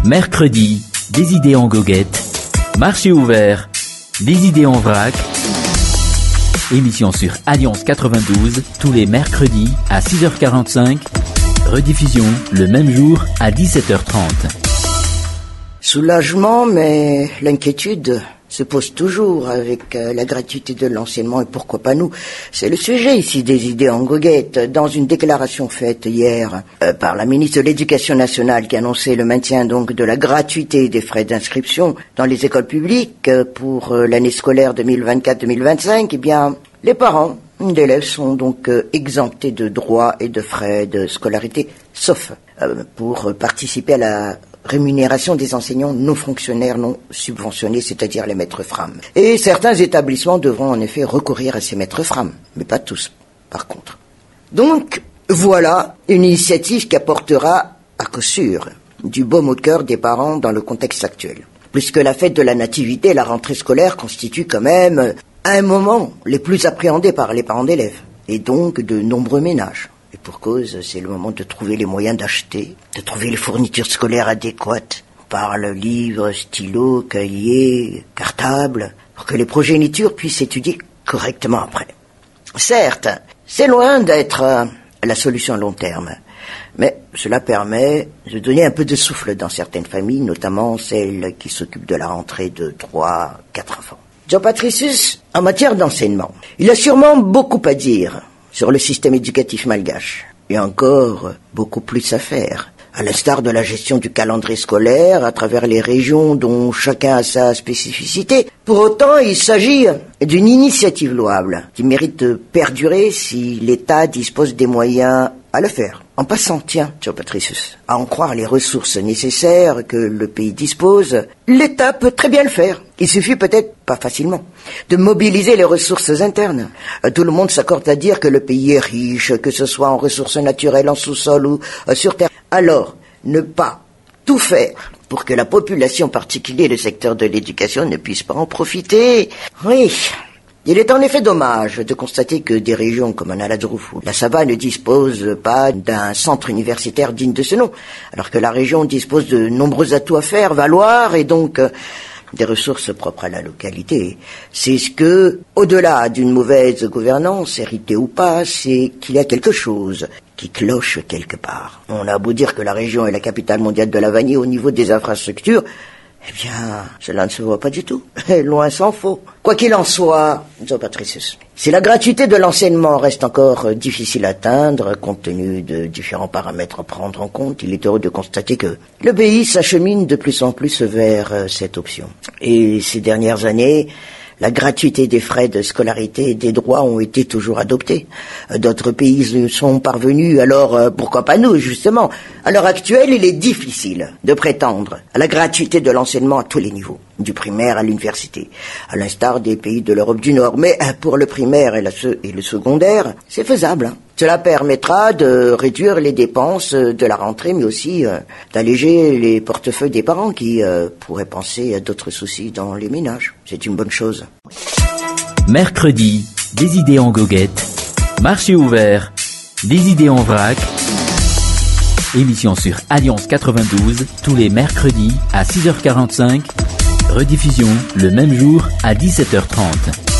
Mercredi, des idées en goguette. Marché ouvert, des idées en vrac. Émission sur Alliance 92, tous les mercredis à 6h45. Rediffusion le même jour à 17h30. Soulagement, mais l'inquiétude se pose toujours avec la gratuité de l'enseignement et pourquoi pas nous. C'est le sujet ici des idées en goguette. Dans une déclaration faite hier par la ministre de l'Éducation nationale qui annonçait le maintien donc de la gratuité des frais d'inscription dans les écoles publiques pour l'année scolaire 2024-2025, eh bien, les parents d'élèves sont donc exemptés de droits et de frais de scolarité, sauf pour participer à la rémunération des enseignants non fonctionnaires, non subventionnés, c'est-à-dire les maîtres FRAM. Et certains établissements devront en effet recourir à ces maîtres FRAM, mais pas tous, par contre. Donc, voilà une initiative qui apportera, à coup sûr, du baume au cœur des parents dans le contexte actuel. Puisque la fête de la nativité et la rentrée scolaire constituent quand même un moment les plus appréhendés par les parents d'élèves, et donc de nombreux ménages. Et pour cause, c'est le moment de trouver les moyens d'acheter, de trouver les fournitures scolaires adéquates. On parle livres, stylos, cahiers, cartables, pour que les progénitures puissent étudier correctement après. Certes, c'est loin d'être la solution à long terme, mais cela permet de donner un peu de souffle dans certaines familles, notamment celles qui s'occupent de la rentrée de 3, 4 enfants. Jean Patricius, en matière d'enseignement, il a sûrement beaucoup à dire sur le système éducatif malgache. Et encore beaucoup plus à faire, à l'instar de la gestion du calendrier scolaire à travers les régions dont chacun a sa spécificité. Pour autant, il s'agit d'une initiative louable qui mérite de perdurer si l'État dispose des moyens à le faire. En passant, tiens, Jean Patricius, à en croire les ressources nécessaires que le pays dispose, l'État peut très bien le faire. Il suffit peut-être, pas facilement, de mobiliser les ressources internes. Tout le monde s'accorde à dire que le pays est riche, que ce soit en ressources naturelles, en sous-sol ou sur terre. Alors, ne pas tout faire pour que la population, en particulier le secteur de l'éducation, ne puisse pas en profiter. Oui. Il est en effet dommage de constater que des régions comme Analadrouf ou la Sava ne disposent pas d'un centre universitaire digne de ce nom, alors que la région dispose de nombreux atouts à faire valoir et donc des ressources propres à la localité. C'est ce que, au-delà d'une mauvaise gouvernance, héritée ou pas, c'est qu'il y a quelque chose qui cloche quelque part. On a beau dire que la région est la capitale mondiale de la vanille au niveau des infrastructures, eh bien, cela ne se voit pas du tout. Loin s'en faut. Quoi qu'il en soit, Jean Patricius, si la gratuité de l'enseignement reste encore difficile à atteindre, compte tenu de différents paramètres à prendre en compte, il est heureux de constater que le pays s'achemine de plus en plus vers cette option. Et ces dernières années, la gratuité des frais de scolarité et des droits ont été toujours adoptés. D'autres pays sont parvenus, alors pourquoi pas nous, justement. À l'heure actuelle, il est difficile de prétendre à la gratuité de l'enseignement à tous les niveaux, du primaire à l'université, à l'instar des pays de l'Europe du Nord. Mais pour le primaire et le secondaire, c'est faisable. Cela permettra de réduire les dépenses de la rentrée, mais aussi d'alléger les portefeuilles des parents qui pourraient penser à d'autres soucis dans les ménages. C'est une bonne chose. Mercredi, des idées en goguette. Marché ouvert, des idées en vrac. Émission sur Alliance 92, tous les mercredis à 6h45. Rediffusion le même jour à 17h30.